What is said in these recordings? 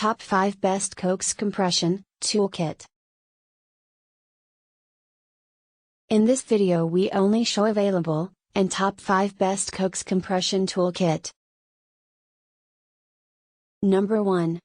Top 5 Best Coax Compression Toolkit. In this video we only show available, and top 5 best Coax Compression Toolkit. Number 1.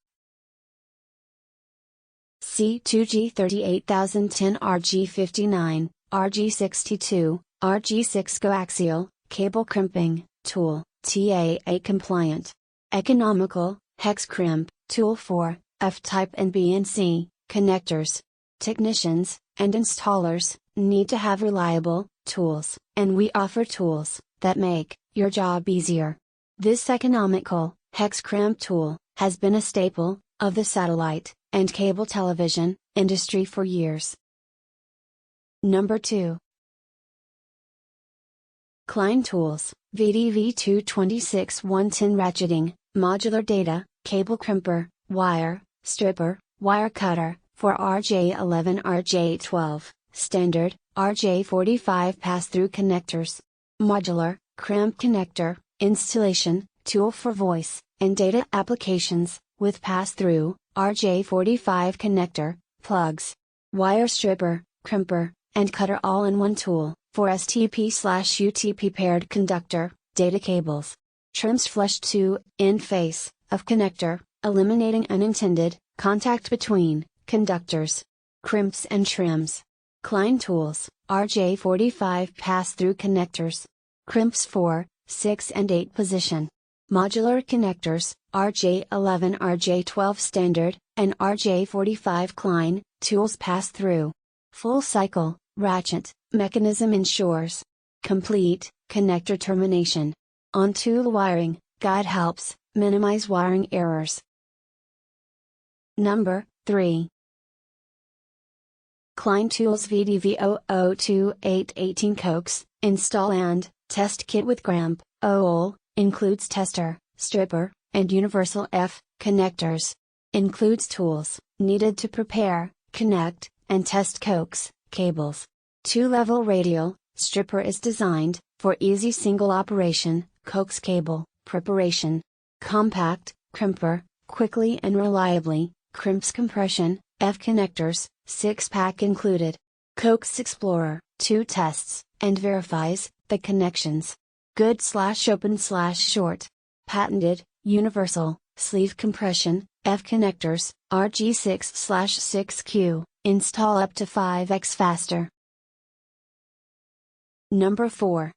C2G38010 RG59, RG62, RG6 Coaxial, Cable Crimping, Tool, TAA compliant. Economical, hex crimp, tool for, F-type and B and C, connectors. Technicians, and installers, need to have reliable, tools, and we offer tools, that make, your job easier. This economical, hex crimp tool, has been a staple, of the satellite, and cable television, industry for years. Number 2. Klein Tools, VDV226-110 Ratcheting, Modular Data, Cable Crimper, Wire, Stripper, Wire Cutter, for RJ11 RJ12, Standard, RJ45 Pass-Thru Connectors. Modular, Crimp Connector, Installation, Tool for voice, and data applications, with Pass-Thru, RJ45 Connector, Plugs. Wire Stripper, Crimper, and Cutter all-in-one tool, for STP/UTP paired conductor, data cables. Trims flush 2-in face, of connector, eliminating unintended, contact between, conductors. Crimps and trims. Klein Tools, RJ45 Pass-Thru Connectors. Crimps 4, 6 and 8 position. Modular connectors, RJ11 RJ12 Standard, and RJ45 Klein, Tools Pass-Thru. Full cycle, ratchet, mechanism ensures complete, connector termination. On tool wiring, guide helps minimize wiring errors. Number 3. Klein Tools VDV002818 Coax, Install and Test Kit with Crimp, OL, includes tester, stripper, and universal F connectors. Includes tools needed to prepare, connect, and test coax cables. 2-level radial stripper is designed for easy single operation coax cable preparation. Compact crimper quickly and reliably crimps compression F connectors, 6-pack included. Coax Explorer 2 tests and verifies the connections. Good/open/short. Patented universal sleeve compression F connectors, RG6/6Q, install up to 5x faster. Number 4.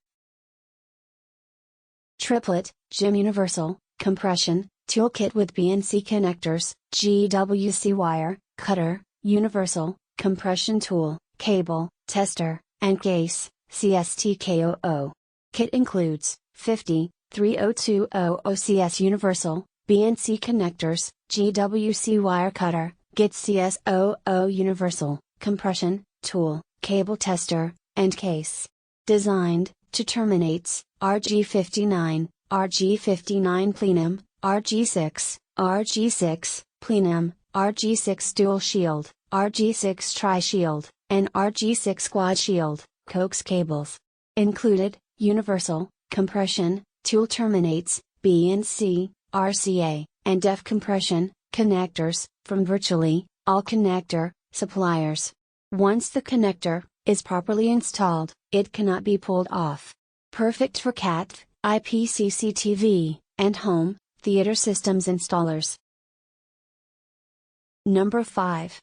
Triplett, GYM Universal, Compression, Toolkit with BNC connectors, GWC wire, cutter, universal, compression tool, cable, tester, and case, CSTKOO. Kit includes 50, 30200 OCS Universal, BNC connectors, GWC wire cutter, GIT CSOO Universal, compression, tool, cable tester, and case. Designed to terminates, RG59, RG59 plenum, RG6 plenum, RG6 dual shield, RG6 tri-shield, and RG6 quad shield, coax cables. Included, universal, compression, tool terminates, BNC, RCA, and F compression, connectors, from virtually, all connector, suppliers. Once the connector is properly installed, it cannot be pulled off. Perfect for CAT, IP CCTV, and home, theater systems installers. Number 5.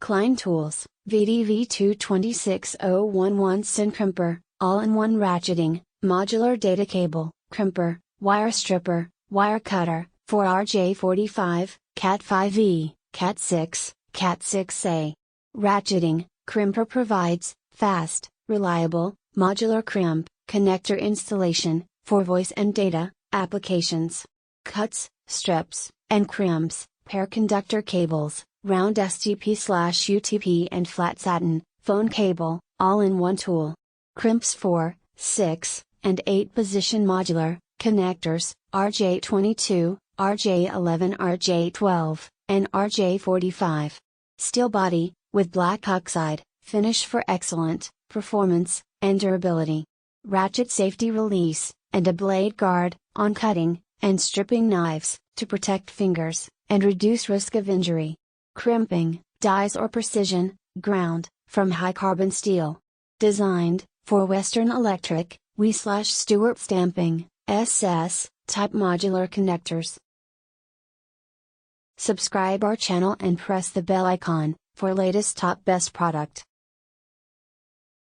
Klein Tools, VDV226-011 Crimper, all-in-one ratcheting, modular data cable, crimper, wire stripper, wire cutter, for RJ45, Cat5e, Cat6, Cat6a. Ratcheting, Crimper provides fast, reliable, modular crimp, connector installation, for voice and data applications. Cuts, strips, and crimps, pair conductor cables, round STP/UTP and flat satin, phone cable, all in one tool. Crimps 4, 6, and 8 position modular, connectors, RJ22, RJ11 RJ12, and RJ45. Steel body, with black oxide, finish for excellent performance and durability. Ratchet safety release, and a blade guard, on cutting, and stripping knives, to protect fingers, and reduce risk of injury. Crimping, dies or precision, ground, from high carbon steel. Designed, for Western Electric, Stewart stamping, SS, type modular connectors. Subscribe our channel and press the bell icon, for latest top best product.